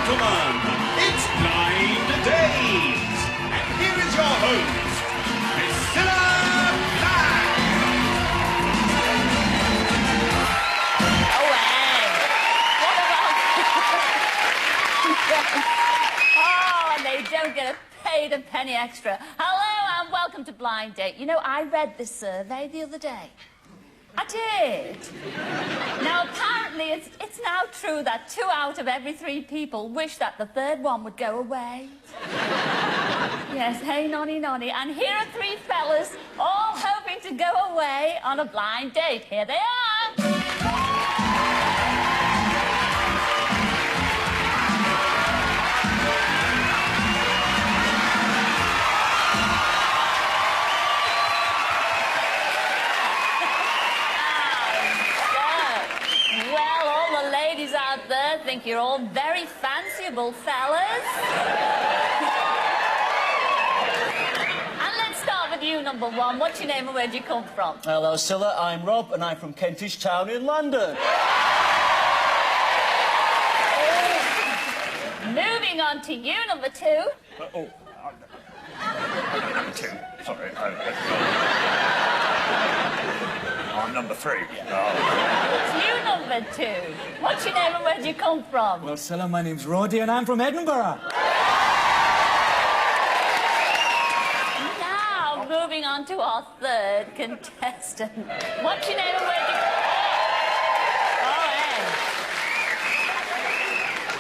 gentlemen, it's Blind Days. And here is your host, Priscilla Black. Oh, Anne. What about... Oh, and they don't get paid a penny extra. Hello and welcome to Blind Date. You know, I read this survey the other day. I did. Now, apparently, it's now true that 2 out of every 3 people wish that the third one would go away. Yes, hey, nonny, nonny. And here are 3 fellas all hoping to go away on a blind date. Here they are. Out there think you're all very fanciable fellas. And let's start with you, number 1. What's your name and where'd you come from? Hello, Scylla. I'm Rob, and I'm from Kentish Town in London. Moving on to you, number 2. Number 2. Sorry. I'm number 3. It's you, number 2. What's your name and where'd you come from? Well, Scylla, my name's Roddy and I'm from Edinburgh. Now, moving on to our 3rd contestant. What's your name and where'd you come from? Oh,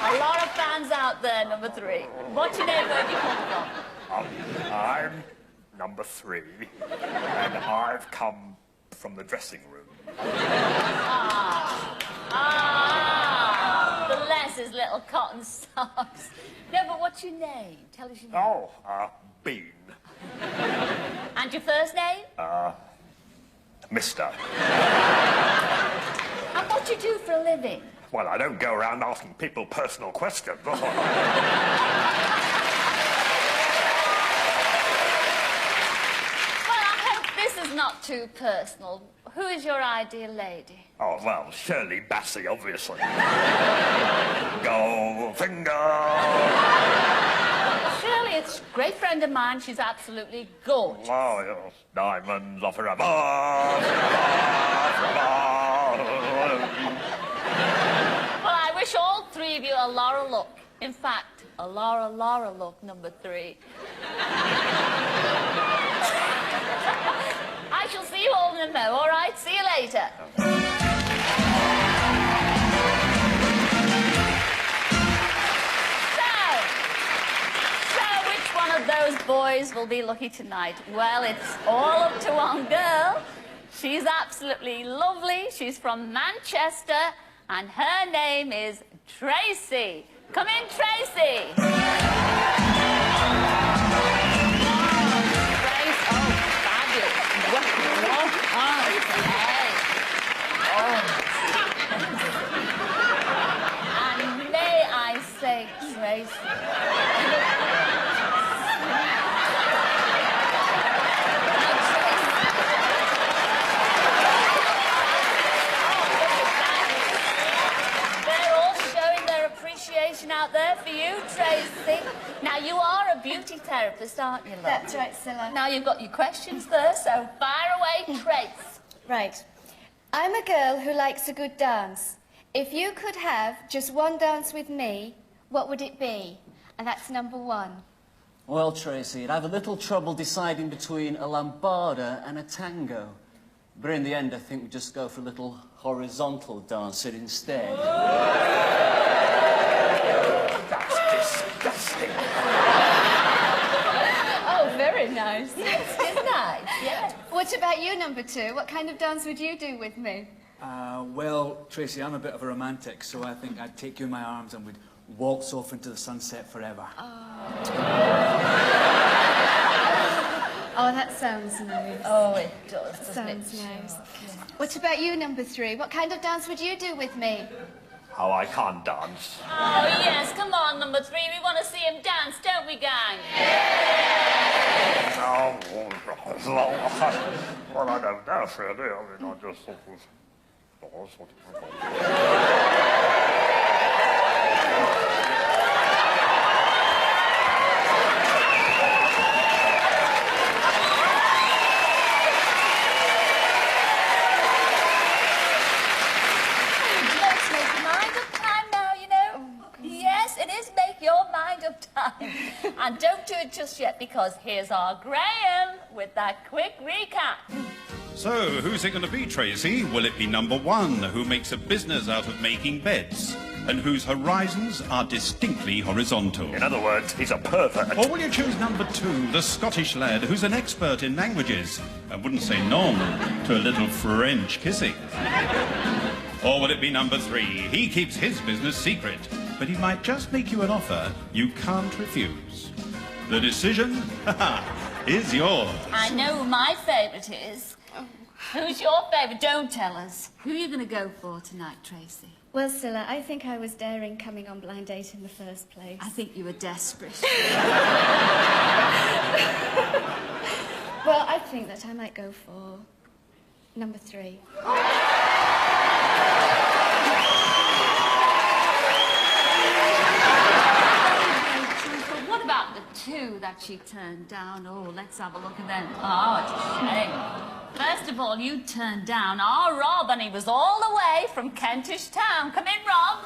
Ed. A lot of fans out there, number 3. What's your name and where'd you come from? I'm number 3, and I've come from the dressing room. Bless his little cotton socks. No, but what's your name? Tell us your name. Bean. And your first name? Mister. And what do you do for a living? Well, I don't go around asking people personal questions. Not too personal. Who is your ideal lady? Oh, well, Shirley Bassey, obviously. Goldfinger! Shirley, it's a great friend of mine. She's absolutely gorgeous. Oh, yes. Diamonds are forever. Well, I wish all 3 of you a Laura look. In fact, a Laura look, number 3. I shall see you all in a mo, all right? See you later. So which one of those boys will be lucky tonight? Well, it's all up to one girl. She's absolutely lovely. She's from Manchester, and her name is Tracy. Come in, Tracy. And may I say, Tracy, they're all showing their appreciation out there for you, Tracy. Now, you are a beauty therapist, aren't you, love? That's right, Scylla. Now, you've got your questions there, so fire away, Trace. Right. I'm a girl who likes a good dance. If you could have just one dance with me, what would it be? And that's number 1. Well, Tracy, I'd have a little trouble deciding between a lambada and a tango. But in the end, I think we just go for a little horizontal dancing instead. That's disgusting. Oh, very nice. Yes, it's nice, yes. What about you, number 2? What kind of dance would you do with me? Well, Tracy, I'm a bit of a romantic, so I think I'd take you in my arms and we'd waltz off into the sunset forever. Oh, that sounds nice. Oh, it does, doesn't Sounds it? nice. What about you, number 3? What kind of dance would you do with me? Oh, I can't dance. Oh, yes, come on, number 3. We want to see him dance, don't we, gang? Oh, well, I don't dance, really. I mean, I just sort of... it just yet because here's our Graham with that quick recap. So, who's it going to be, Tracy? Will it be number 1, who makes a business out of making beds, and whose horizons are distinctly horizontal? In other words, he's a pervert. Or will you choose number 2, the Scottish lad who's an expert in languages and wouldn't say non to a little French kissing? Or will it be number 3, he keeps his business secret, but he might just make you an offer you can't refuse? The decision, is yours. I know who my favourite is. Who's your favourite? Don't tell us. Who are you going to go for tonight, Tracy? Well, Scylla, I think I was daring coming on Blind Date in the first place. I think you were desperate. Well, I think that I might go for number 3. What about the 2 that she turned down? Oh, let's have a look at them. Oh, it's a shame. First of all, you turned down our Rob, and he was all the way from Kentish Town. Come in, Rob.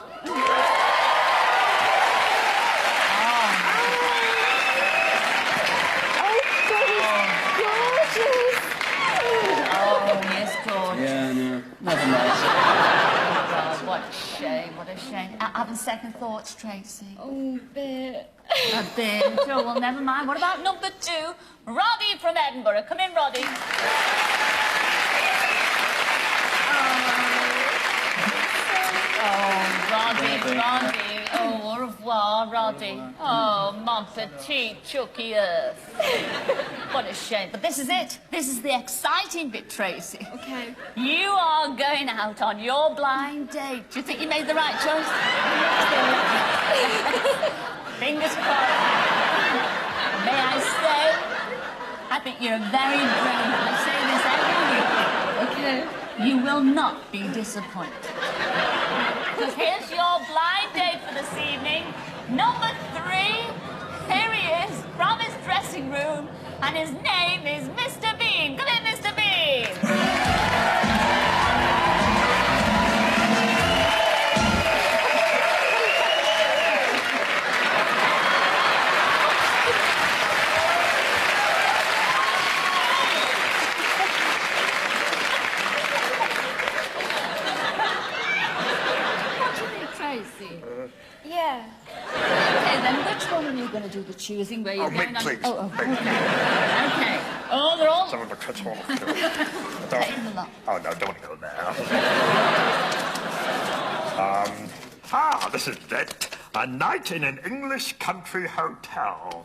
Oh, yes, gorgeous. Yeah, no, never mind. Oh, God, what a shame, what a shame. Having second thoughts, Tracy? Oh, bit. A bit. Oh, well, never mind. What about number 2? Roddy from Edinburgh. Come in, Roddy. Oh, Roddy. Oh, au revoir, Roddy. Oh, mon petit Chucky Earth. What a shame. But this is it. This is the exciting bit, Tracy. Okay. You are going out on your blind date. Do you think you made the right choice? Fingers crossed. May I say, I think you're very brave. I say this every week. Okay. You will not be disappointed. Because here's your blind date for this evening. Number 3, here he is from his dressing room, and his name is Mr. Bean. Come in, Mr. Bean. Yeah. Okay, then which one are you going to do the choosing? Where you're Oh, me, going on? please. Oh, okay. Okay. Oh, they're all Some of the cut off. taking a lot. Oh, no, don't go there. This is it. A night in an English country hotel.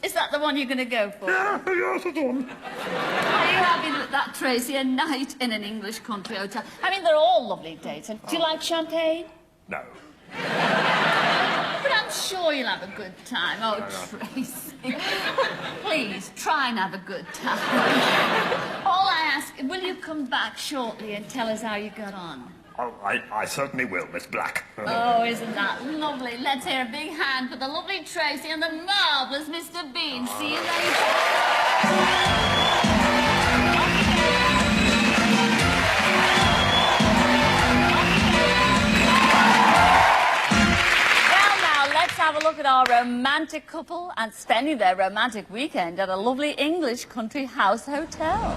Is that the one you're going to go for? Yeah, yes, it's on. Are you happy with that, Tracy? A night in an English country hotel. I mean, they're all lovely dates. And do you like champagne? No. But I'm sure you'll have a good time. Oh, Tracy. Please, try and have a good time. All I ask, will you come back shortly and tell us how you got on? Oh, I certainly will, Miss Black. Oh, isn't that lovely? Let's hear a big hand for the lovely Tracy and the marvellous Mr. Bean. See you later. Well, now, let's have a look at our romantic couple and spending their romantic weekend at a lovely English country house hotel.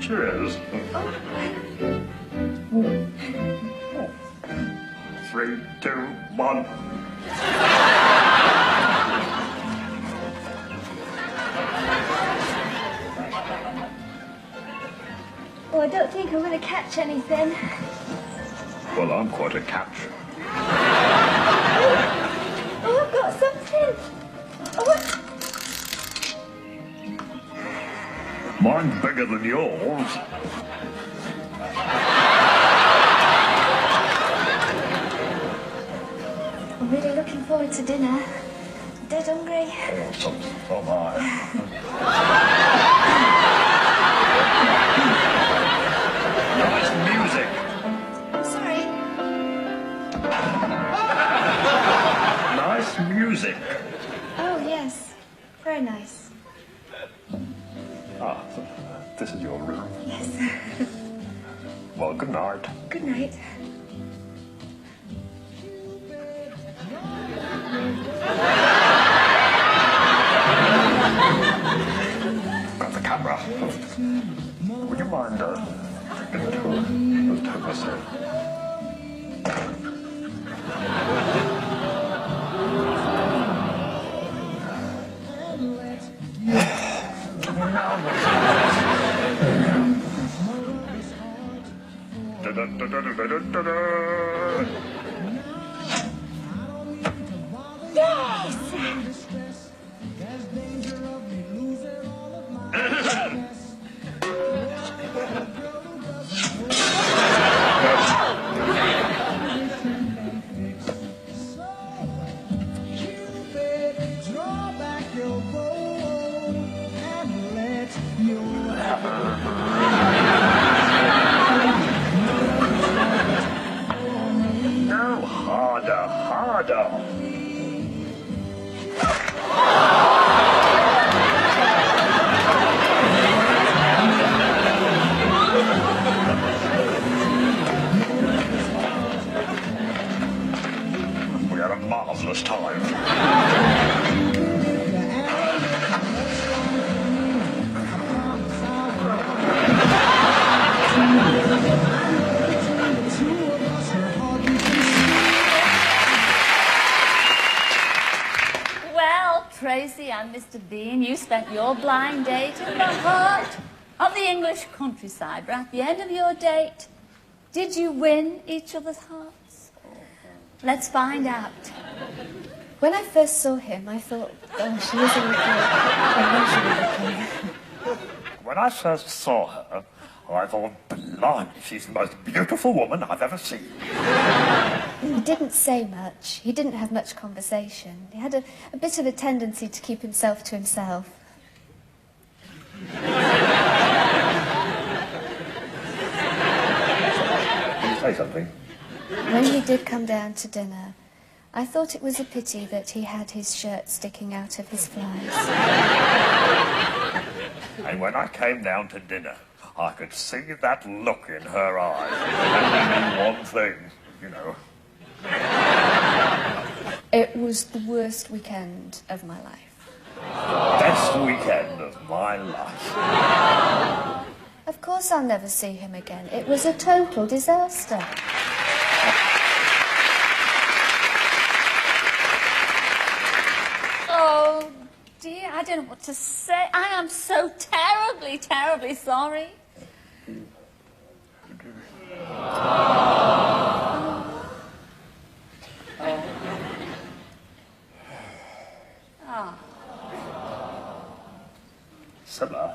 Cheers. 3, 2, 1. Oh, I don't think I'm going to catch anything. Well, I'm quite a catch. Oh, I've got something. Oh, Mine's bigger than yours. I'm really looking forward to dinner. dead hungry. Oh, so am I. Nice music. Sorry. Nice music. Oh, yes. Very nice. Ah, this is your room. Yes. Well, good night. Good night. Got the camera. Would you mind taking it to take this in? No, harder, harder. We had a marvelous time. Well, Tracy and Mr. Bean, you spent your blind date in the heart of the English countryside. But at the end of your date, did you win each other's hearts? Let's find out. When I first saw him, I thought, oh, she is a little emotional. When I first saw her, I thought, blimey, she's the most beautiful woman I've ever seen. He didn't say much. He didn't have much conversation. He had a bit of a tendency to keep himself to himself. Can you say something? When he did come down to dinner, I thought it was a pity that he had his shirt sticking out of his flies. And when I came down to dinner, I could see that look in her eyes. And only one thing, you know. It was the worst weekend of my life. Best weekend of my life. Of course I'll never see him again. It was a total disaster. Oh, dear, I don't know what to say. I am so terribly, terribly sorry. Similar.